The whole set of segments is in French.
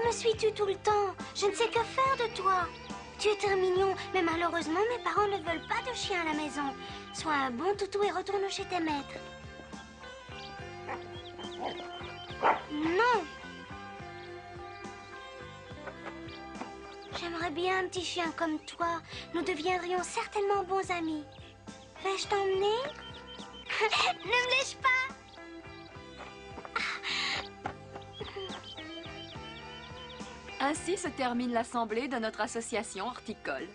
me suis-tu tout le temps? Je ne sais que faire de toi. Tu es très mignon, mais malheureusement, mes parents ne veulent pas de chien à la maison. Sois un bon toutou et retourne chez tes maîtres. Non. J'aimerais bien un petit chien comme toi. Nous deviendrions certainement bons amis. Vais-je t'emmener? Ne me lèche pas. Ainsi se termine l'assemblée de notre association horticole.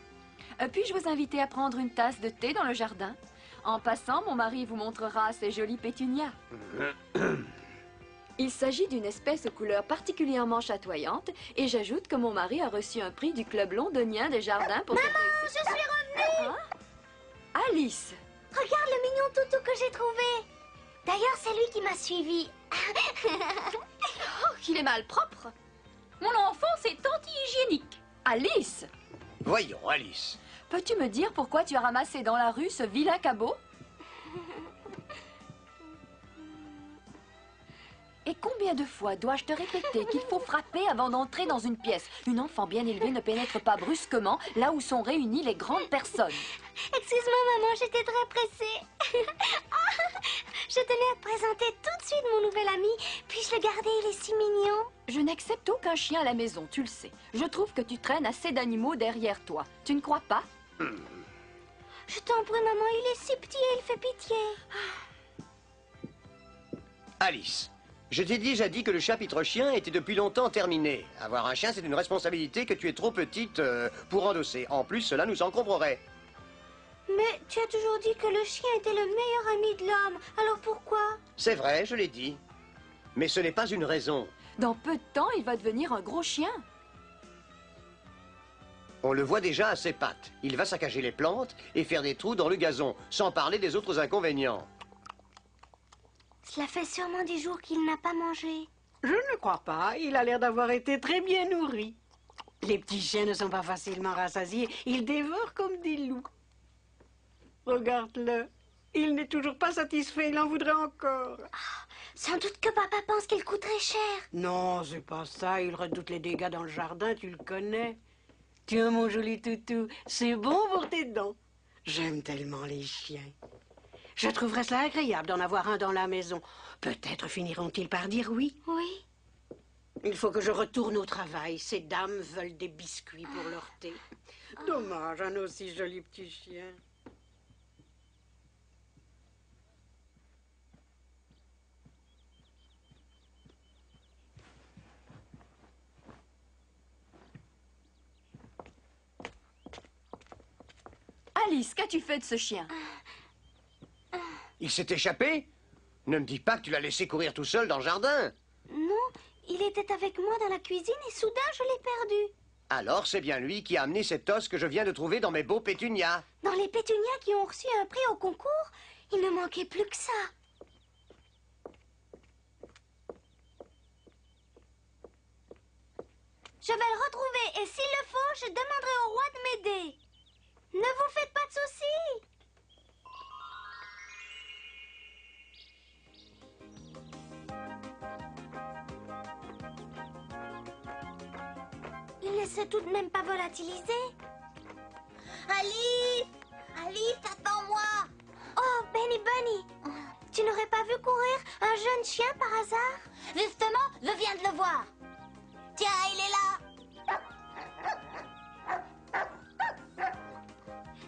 Puis-je vous inviter à prendre une tasse de thé dans le jardin? En passant, mon mari vous montrera ces jolies pétunias. Il s'agit d'une espèce aux couleurs particulièrement chatoyantes et j'ajoute que mon mari a reçu un prix du club londonien des jardins pour... Maman, je suis revenue! Hein? Alice! Regarde le mignon toutou que j'ai trouvé. D'ailleurs, c'est lui qui m'a suivi. Oh, qu'il est malpropre! Mon enfance est anti-hygiénique. Alice! Voyons, Alice. Peux-tu me dire pourquoi tu as ramassé dans la rue ce vilain cabot? Et combien de fois dois-je te répéter qu'il faut frapper avant d'entrer dans une pièce? Une enfant bien élevée ne pénètre pas brusquement là où sont réunies les grandes personnes. Excuse-moi, maman, j'étais très pressée. Je tenais à te présenter tout de suite mon nouvel ami. Puis-je le garder? Il est si mignon. Je n'accepte aucun chien à la maison, tu le sais. Je trouve que tu traînes assez d'animaux derrière toi. Tu ne crois pas? Je t'en prie, maman, il est si petit et il fait pitié. Alice, je t'ai déjà dit que le chapitre chien était depuis longtemps terminé. Avoir un chien, c'est une responsabilité que tu es trop petite pour endosser. En plus, cela nous encombrerait. Mais tu as toujours dit que le chien était le meilleur ami de l'homme. Alors pourquoi? C'est vrai, je l'ai dit. Mais ce n'est pas une raison. Dans peu de temps, il va devenir un gros chien. On le voit déjà à ses pattes. Il va saccager les plantes et faire des trous dans le gazon, sans parler des autres inconvénients. Cela fait sûrement des jours qu'il n'a pas mangé. Je ne crois pas. Il a l'air d'avoir été très bien nourri. Les petits chiens ne sont pas facilement rassasiés. Ils dévorent comme des loups. Regarde-le. Il n'est toujours pas satisfait. Il en voudrait encore. Sans doute que papa pense qu'il coûterait cher. Non, c'est pas ça. Il redoute les dégâts dans le jardin. Tu le connais. Tiens, mon joli toutou. C'est bon pour tes dents. J'aime tellement les chiens. Je trouverais cela agréable d'en avoir un dans la maison. Peut-être finiront-ils par dire oui. Oui. Il faut que je retourne au travail. Ces dames veulent des biscuits pour leur thé. Dommage, un aussi joli petit chien. Alice, qu'as-tu fait de ce chien? Il s'est échappé? Ne me dis pas que tu l'as laissé courir tout seul dans le jardin. Non, il était avec moi dans la cuisine et soudain je l'ai perdu. Alors c'est bien lui qui a amené cet os que je viens de trouver dans mes beaux pétunias. Dans les pétunias qui ont reçu un prix au concours, il ne manquait plus que ça. Je vais le retrouver et s'il le faut, je demanderai au roi de m'aider. Ne vous faites pas de soucis. Il ne s'est tout de même pas volatilisé. Alice! Alice, attends-moi! Oh, Benny Bunny! Tu n'aurais pas vu courir un jeune chien par hasard? Justement, je viens de le voir. Tiens, il est là.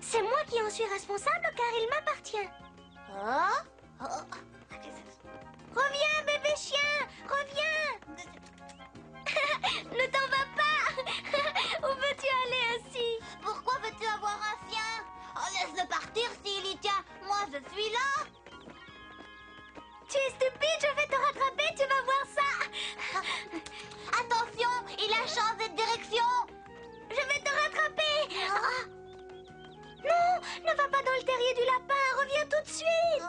C'est moi qui en suis responsable car il m'appartient. Reviens, bébé chien! Reviens! Ne t'en vas pas! Où veux-tu aller ainsi? Pourquoi veux-tu avoir un chien? Oh, laisse-le partir s'il y tient. Moi, je suis là. Tu es stupide, je vais te rattraper, tu vas voir ça. Attention, il a changé de direction. Je vais te rattraper. Non, ne va pas dans le terrier du lapin, reviens tout de suite.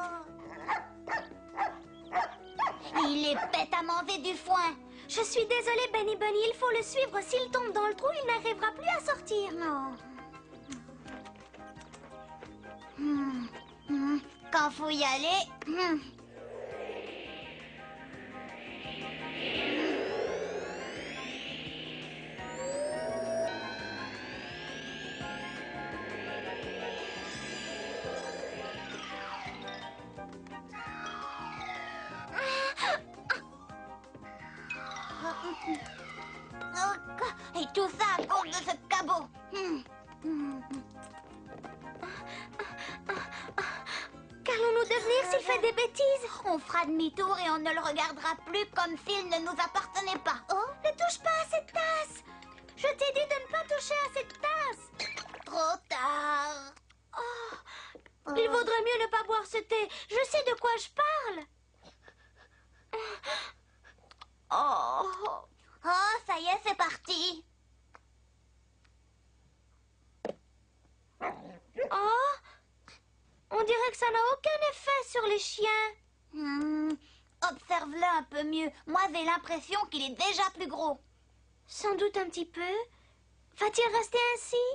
Il est bête à manger du foin. Je suis désolée, Benny Bunny, il faut le suivre. S'il tombe dans le trou, il n'arrivera plus à sortir. Non. Quand faut y aller... Et tout ça à cause de ce cabot. Qu'allons-nous devenir s'il fait des bêtises? On fera demi-tour et on ne le regardera plus comme s'il ne nous appartenait pas. Oh, ne touche pas à cette tasse! Je t'ai dit de ne pas toucher à cette tasse! Trop tard! Oh, il vaudrait mieux ne pas boire ce thé. Je sais de quoi je parle. Oh, ça y est, c'est parti. Oh, on dirait que ça n'a aucun effet sur les chiens. Observe-le un peu mieux. Moi, j'ai l'impression qu'il est déjà plus gros. Sans doute un petit peu. Va-t-il rester ainsi?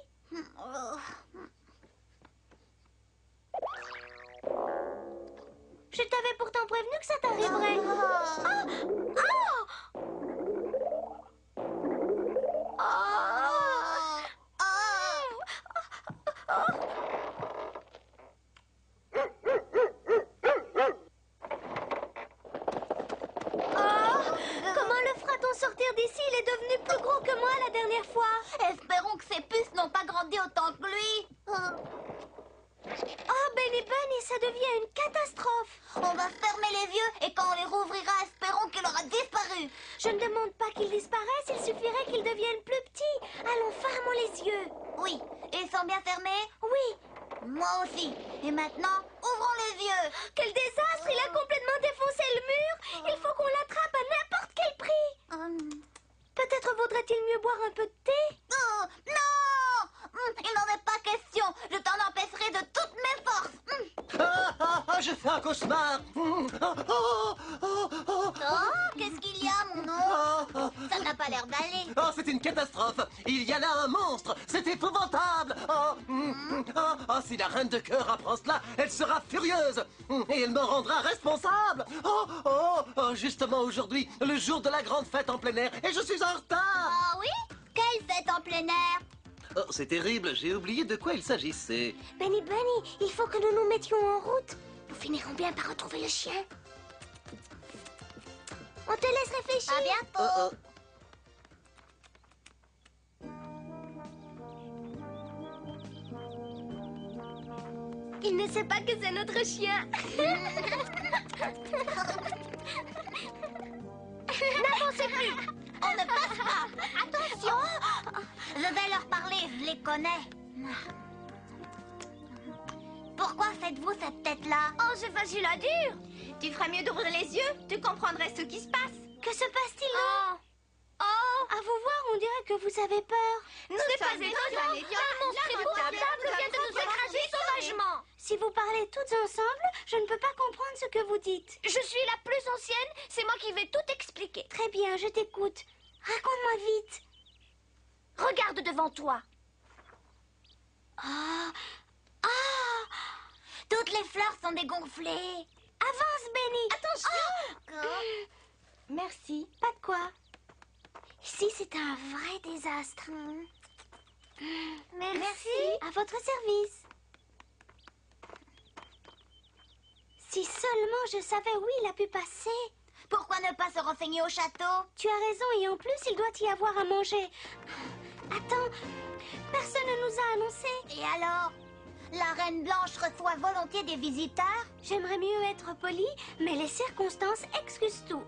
Je t'avais pourtant prévenu que ça t'arriverait. Comment le fera-t-on sortir d'ici? Il est devenu plus gros que moi la dernière fois. Espérons que ses puces n'ont pas grandi autant que lui. Oh, Benny Bunny, ça devient une catastrophe. On va fermer les yeux et quand on les rouvrira, espérons qu'il aura disparu. Je ne demande pas qu'il disparaisse, il suffirait qu'il devienne plus petit. Allons, fermons les yeux. Oui, et ils sont bien fermés? Oui. Moi aussi. Et maintenant, ouvrons les yeux. Quel désastre, il a complètement défoncé le mur. Il faut qu'on l'attrape à n'importe quel prix. Peut-être vaudrait-il mieux boire un peu de thé? Non! Il n'en est pas question. Je t'en empêcherai de toutes mes forces. Je fais un cauchemar. Oh, qu'est-ce qu'il y a, mon oncle? Ça n'a pas l'air d'aller. Oh, c'est une catastrophe. Il y a là un monstre. C'est épouvantable. Si la reine de cœur apprend cela, elle sera furieuse. Et elle me rendra responsable. Justement aujourd'hui, le jour de la grande fête en plein air. Et je suis en retard. Ah oui? Quelle fête en plein air? Oh, c'est terrible. J'ai oublié de quoi il s'agissait. Benny Bunny, il faut que nous nous mettions en route. Nous finirons bien par retrouver le chien. On te laisse réfléchir. À bientôt. Il ne sait pas que c'est notre chien. N'avancez plus. On ne passe pas. Attention. Je vais leur parler, je les connais. Pourquoi faites-vous cette tête-là? Oh, c'est facile à dire. Tu ferais mieux d'ouvrir les yeux. Tu comprendrais ce qui se passe. Que se passe-t-il donc? À vous voir, on dirait que vous avez peur. Nous ne pas étonnants. Un monstre épouvantable vient de nous écraser sauvagement. Si vous parlez toutes ensemble, je ne peux pas comprendre ce que vous dites. Je suis la plus ancienne, c'est moi qui vais tout expliquer. Très bien, je t'écoute. Raconte-moi vite. Regarde devant toi. Toutes les fleurs sont dégonflées. Avance, Benny. Attention. Merci. Pas de quoi. Ici, c'est un vrai désastre. Merci. À votre service. Si seulement je savais où il a pu passer. Pourquoi ne pas se renseigner au château? Tu as raison, et en plus, il doit y avoir à manger. Attends, personne ne nous a annoncé. Et alors? La Reine Blanche reçoit volontiers des visiteurs? J'aimerais mieux être polie, mais les circonstances excusent tout.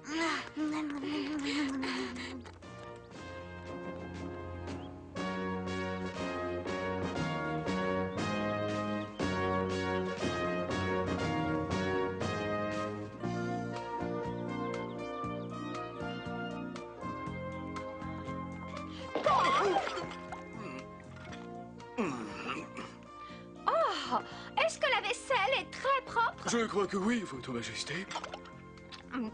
Est-ce que la vaisselle est très propre? Je crois que oui, Votre Majesté. Nous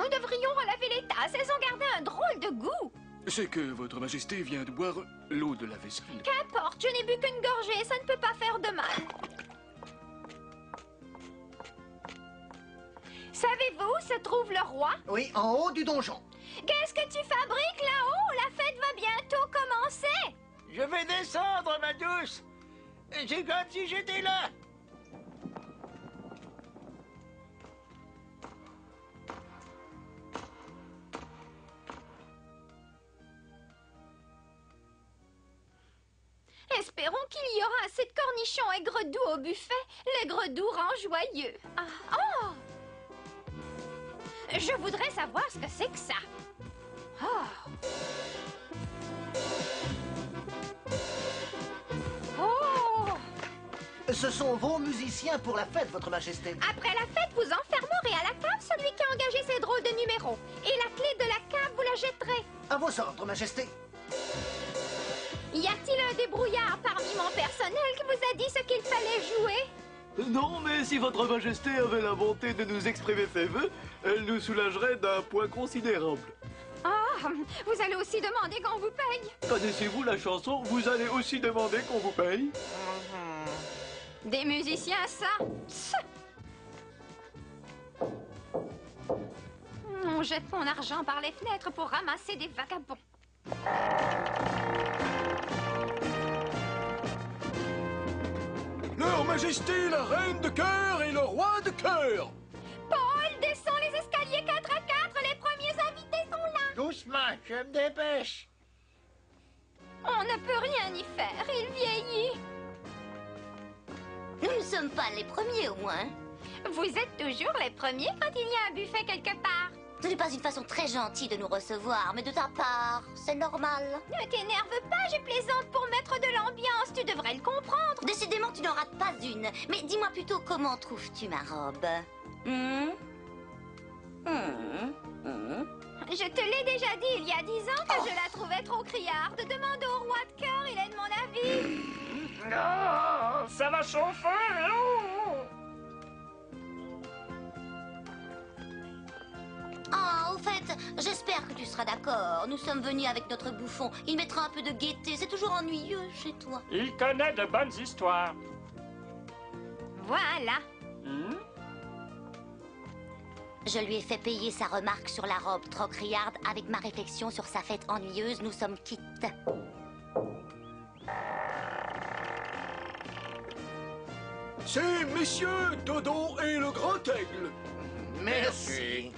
devrions relaver les tasses. Elles ont gardé un drôle de goût. C'est que Votre Majesté vient de boire l'eau de la vaisselle. Qu'importe, je n'ai bu qu'une gorgée. Ça ne peut pas faire de mal. Savez-vous où se trouve le roi? Oui, en haut du donjon. Qu'est-ce que tu fabriques là-haut? La fête va bientôt commencer. Je vais descendre, ma douce. C'est comme si j'étais là. Espérons qu'il y aura assez de cornichons aigre-doux au buffet. L'aigre-doux rend joyeux. Oh! Je voudrais savoir ce que c'est que ça. Oh! Oh! Ce sont vos musiciens pour la fête, Votre Majesté. Après la fête, vous enfermerez à la cave celui qui a engagé ces drôles de numéros. Et la clé de la cave, vous la jetterez. À vos ordres, Majesté. Y a-t-il un débrouillard parmi mon personnel qui vous a dit ce qu'il fallait jouer? Non, mais si votre majesté avait la bonté de nous exprimer ses vœux, elle nous soulagerait d'un point considérable. Ah, vous allez aussi demander qu'on vous paye? Connaissez-vous la chanson « Vous allez aussi demander qu'on vous paye » Des musiciens, ça? Psst. On jette mon argent par les fenêtres pour ramasser des vagabonds. Leur Majesté, la Reine de Cœur et le Roi de Cœur! Paul, descends les escaliers 4 à 4, les premiers invités sont là. Doucement, je me dépêche. On ne peut rien y faire, il vieillit. Nous ne sommes pas les premiers, au moins. Vous êtes toujours les premiers quand il y a un buffet quelque part. Ce n'est pas une façon très gentille de nous recevoir, mais de ta part, c'est normal. Ne t'énerve pas, je plaisante pour mettre de l'ambiance, tu devrais le comprendre. Décidément, tu n'en rates pas une. Mais dis-moi plutôt, comment trouves-tu ma robe? Je te l'ai déjà dit il y a 10 ans que je la trouvais trop criarde. Demande au roi de cœur, il est de mon avis. Non, ça va chauffer. Ah, au fait, j'espère que tu seras d'accord. Nous sommes venus avec notre bouffon. Il mettra un peu de gaieté. C'est toujours ennuyeux chez toi. Il connaît de bonnes histoires. Voilà. Je lui ai fait payer sa remarque sur la robe trop criarde avec ma réflexion sur sa fête ennuyeuse. Nous sommes quittes. C'est messieurs Dodo et le Grand Aigle. Merci.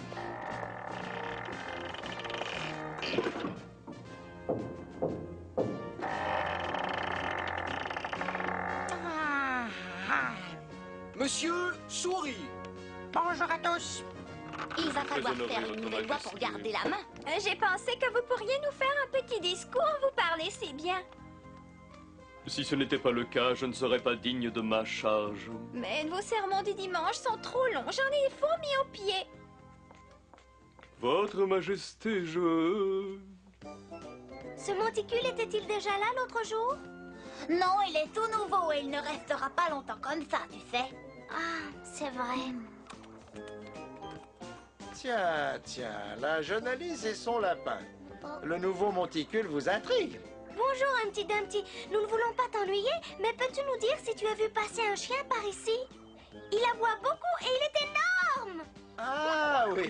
Monsieur Souris. Bonjour à tous. Il va falloir honoré, faire une Votre nouvelle loi Majesté. pour garder la main. J'ai pensé que vous pourriez nous faire un petit discours, vous parlez si bien. Si ce n'était pas le cas, je ne serais pas digne de ma charge. Mais vos sermons du dimanche sont trop longs, j'en ai fourmi aux pieds. Votre majesté, je... Ce monticule était-il déjà là l'autre jour? Non, il est tout nouveau et il ne restera pas longtemps comme ça, tu sais. Ah, c'est vrai. Tiens, la jeune Alice et son lapin. Le nouveau monticule vous intrigue. Bonjour, Humpty Dumpty. Nous ne voulons pas t'ennuyer, mais peux-tu nous dire si tu as vu passer un chien par ici? Il aboie beaucoup et il est énorme. Ah oui.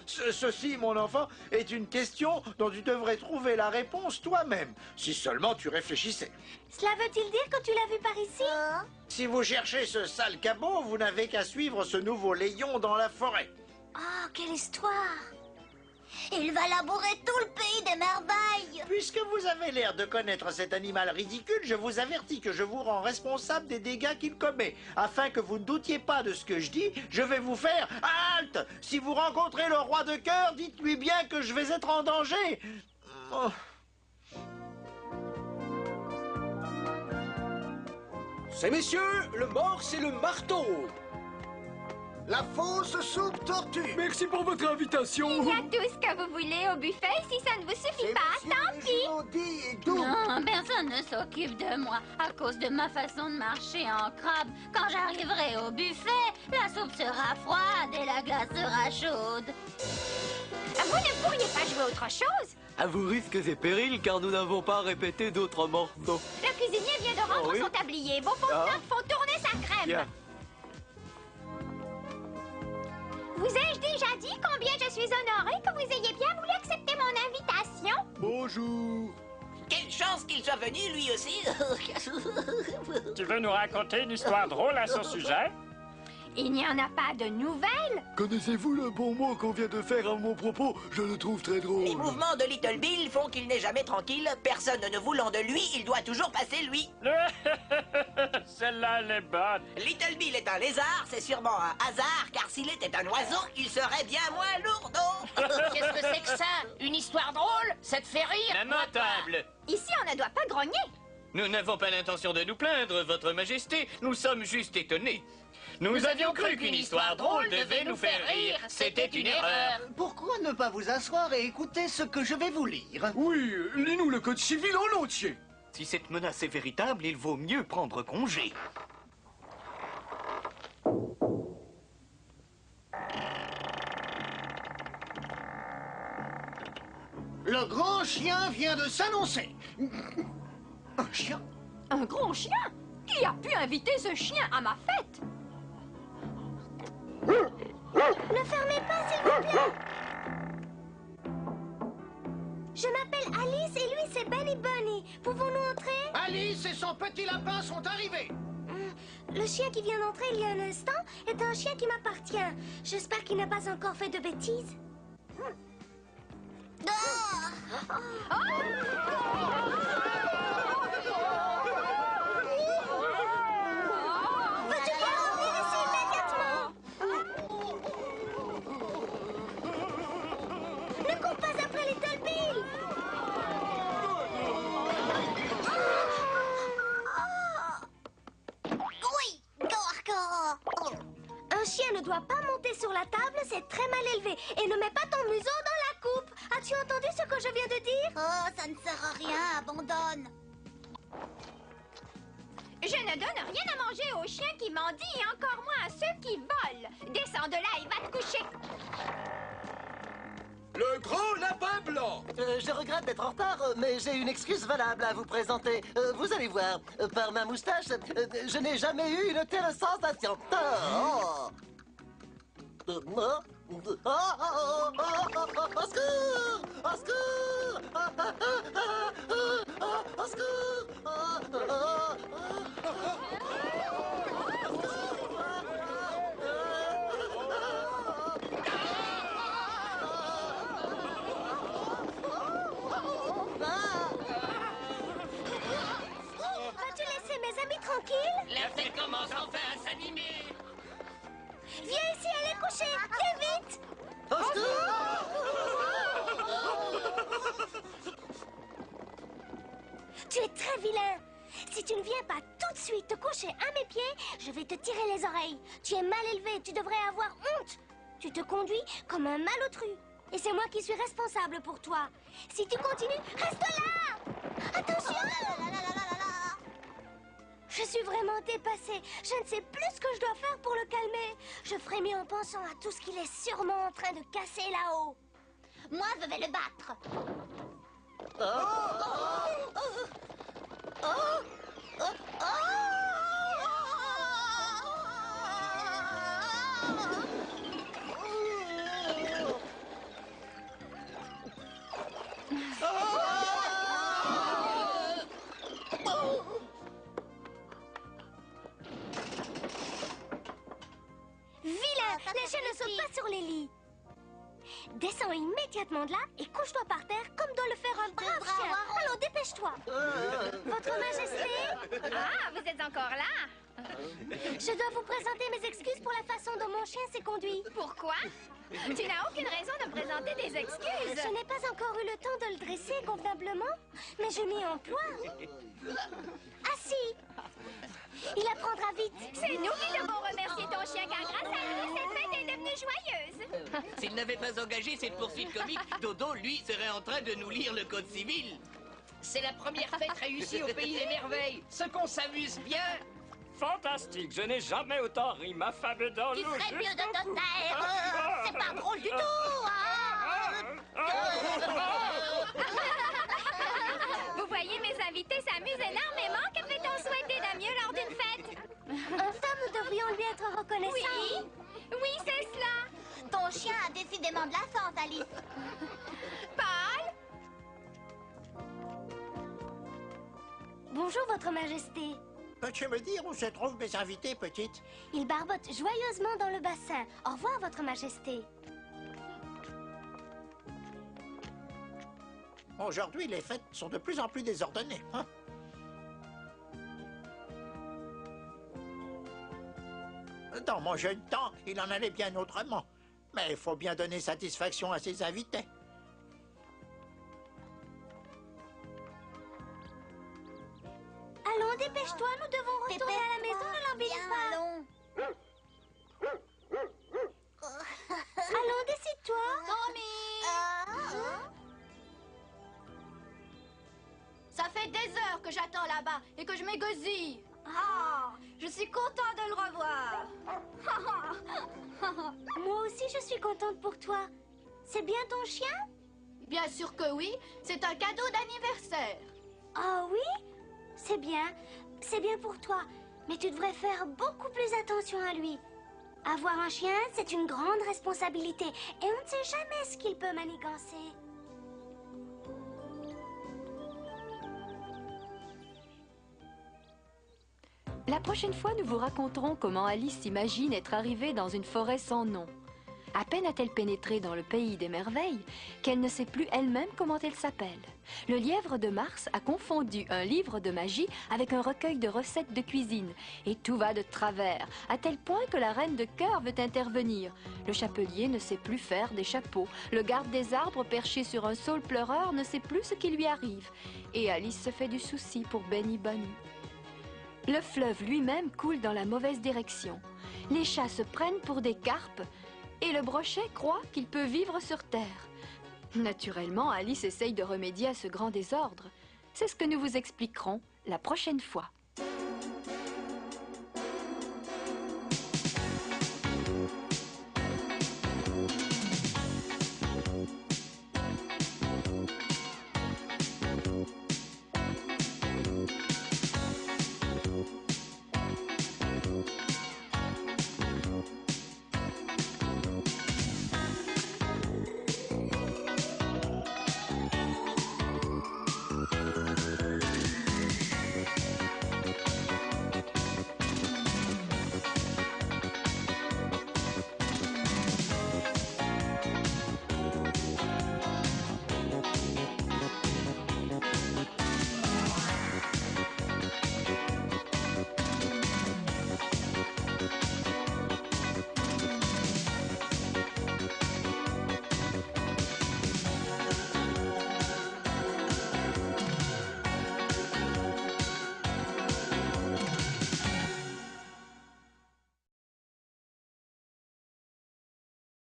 Ceci, mon enfant, est une question dont tu devrais trouver la réponse toi-même, si seulement tu réfléchissais. Cela veut-il dire que tu l'as vu par ici? Si vous cherchez ce sale cabot, vous n'avez qu'à suivre ce nouveau Léon dans la forêt. Oh, quelle histoire! Il va labourer tout le pays des merveilles. Puisque vous avez l'air de connaître cet animal ridicule, je vous avertis que je vous rends responsable des dégâts qu'il commet. Afin que vous ne doutiez pas de ce que je dis, je vais vous faire halte. Si vous rencontrez le roi de cœur, dites-lui bien que je vais être en danger. Oh. Ces messieurs, le morse et le marteau. La fausse soupe tortue. Merci pour votre invitation. Il y a tout ce que vous voulez au buffet, si ça ne vous suffit pas, tant pis. Non, personne ne s'occupe de moi à cause de ma façon de marcher en crabe. Quand j'arriverai au buffet, la soupe sera froide et la glace sera chaude. Vous ne pourriez pas jouer autre chose? À vos risques et périls, car nous n'avons pas répété d'autres morceaux. Le cuisinier vient de rendre Oui. son tablier. Vos fontenants font tourner sa crème. Bien. Vous ai-je déjà dit combien je suis honorée que vous ayez bien voulu accepter mon invitation? Bonjour. Quelle chance qu'il soit venu, lui aussi. Tu veux nous raconter une histoire drôle à ce sujet? Il n'y en a pas de nouvelles? Connaissez-vous le bon mot qu'on vient de faire à mon propos? Je le trouve très drôle. Les mouvements de Little Bill font qu'il n'est jamais tranquille. Personne ne voulant de lui, il doit toujours passer lui. Celle-là, elle est bonne. Little Bill est un lézard, c'est sûrement un hasard, car s'il était un oiseau, il serait bien moins lourdeau. Qu'est-ce que c'est que ça? Une histoire drôle? Ça te fait rire? Notable. Ici, on ne doit pas grogner. Nous n'avons pas l'intention de nous plaindre, Votre Majesté. Nous sommes juste étonnés. Nous avions cru qu'une histoire drôle devait nous faire rire. C'était une erreur. Pourquoi ne pas vous asseoir et écouter ce que je vais vous lire? Oui, lis-nous le code civil en entier. Si cette menace est véritable, il vaut mieux prendre congé. Le grand chien vient de s'annoncer. Un chien? Un gros chien? Qui a pu inviter ce chien à ma fête? Ne fermez pas, s'il vous plaît. Je m'appelle Alice et lui, c'est Benny Bunny. Pouvons-nous entrer? Alice et son petit lapin sont arrivés. Le chien qui vient d'entrer il y a un instant est un chien qui m'appartient. J'espère qu'il n'a pas encore fait de bêtises. Veux-tu bien revenir ici immédiatement? Ne cours pas après Little Bill. Oui, un chien ne doit pas monter sur la table, c'est très mal élevé. Et ne mets pas ton museau dans la coupe. As-tu entendu ce que je viens de dire? Oh, ça ne sert à rien, abandonne. Je ne donne rien à manger aux chiens qui mendient et encore moins à ceux qui volent. Descends de là et va te coucher. Le grand lapin blanc. Je regrette d'être en retard, mais j'ai une excuse valable à vous présenter. Vous allez voir, par ma moustache, je n'ai jamais eu une telle sensation. Au secours! Au secours! Au secours! Vas-tu laisser mes amis tranquilles? La fête commence enfin à s'animer. Viens ici, allez coucher. Viens vite. Au secours! Tu es très vilain. Si tu ne viens pas tout de suite te coucher à mes pieds, je vais te tirer les oreilles. Tu es mal élevé, tu devrais avoir honte. Tu te conduis comme un malotru. Et c'est moi qui suis responsable pour toi. Si tu continues, reste là. Attention. Je suis vraiment dépassée. Je ne sais plus ce que je dois faire pour le calmer. Je frémis en pensant à tout ce qu'il est sûrement en train de casser là-haut. Moi, je vais le battre. Vilain, les chiens ne sautent pas sur les lits. Descends immédiatement de là et couche-toi par terre comme doit le faire un brave chien. Alors dépêche-toi. Votre Majesté, Ah, vous êtes encore là? je dois vous présenter mes excuses pour la façon dont mon chien s'est conduit. Pourquoi? Tu n'as aucune raison de présenter des excuses. Je n'ai pas encore eu le temps de le dresser convenablement, mais je m'y emploie. Assis. Il apprendra vite. C'est nous qui devons remercier ton chien car grâce à lui, cette fête est devenue joyeuse. S'il n'avait pas engagé cette poursuite comique, Dodo, lui, serait en train de nous lire le code civil. C'est la première fête réussie au pays des merveilles. Ce qu'on s'amuse bien. Fantastique, je n'ai jamais autant ri ma femme dans Tu l'eau. ferais mieux de te taire. C'est pas drôle du tout. Vous voyez, mes invités s'amusent énormément. Que peut-on souhaiter de mieux lors d'une fête? Enfin, nous devrions lui être reconnaissants. Oui, c'est cela. Ton chien a décidément de la sorte, Alice. Paul? Bonjour, Votre Majesté. Peux-tu me dire où se trouvent mes invités, petite? Ils barbotent joyeusement dans le bassin. Au revoir, Votre Majesté. Aujourd'hui, les fêtes sont de plus en plus désordonnées. Hein? Dans mon jeune temps, il en allait bien autrement. Mais il faut bien donner satisfaction à ses invités. Allons, dépêche-toi, nous devons retourner à la maison, ne l'embille pas. Allons. Allons, décide-toi. Tommy! Ça fait des heures que j'attends là-bas et que je m'égosille. Ah, je suis contente de le revoir. Moi aussi, je suis contente pour toi. C'est bien ton chien? Bien sûr que oui, c'est un cadeau d'anniversaire. Oh oui? C'est bien pour toi. Mais tu devrais faire beaucoup plus attention à lui. Avoir un chien, c'est une grande responsabilité. Et on ne sait jamais ce qu'il peut manigancer. La prochaine fois, nous vous raconterons comment Alice s'imagine être arrivée dans une forêt sans nom. À peine a-t-elle pénétré dans le pays des merveilles qu'elle ne sait plus elle-même comment elle s'appelle. Le lièvre de Mars a confondu un livre de magie avec un recueil de recettes de cuisine. Et tout va de travers, à tel point que la reine de cœur veut intervenir. Le chapelier ne sait plus faire des chapeaux. Le garde des arbres perché sur un saule pleureur ne sait plus ce qui lui arrive. Et Alice se fait du souci pour Benny Bunny. Le fleuve lui-même coule dans la mauvaise direction. Les chats se prennent pour des carpes et le brochet croit qu'il peut vivre sur Terre. Naturellement, Alice essaye de remédier à ce grand désordre. C'est ce que nous vous expliquerons la prochaine fois.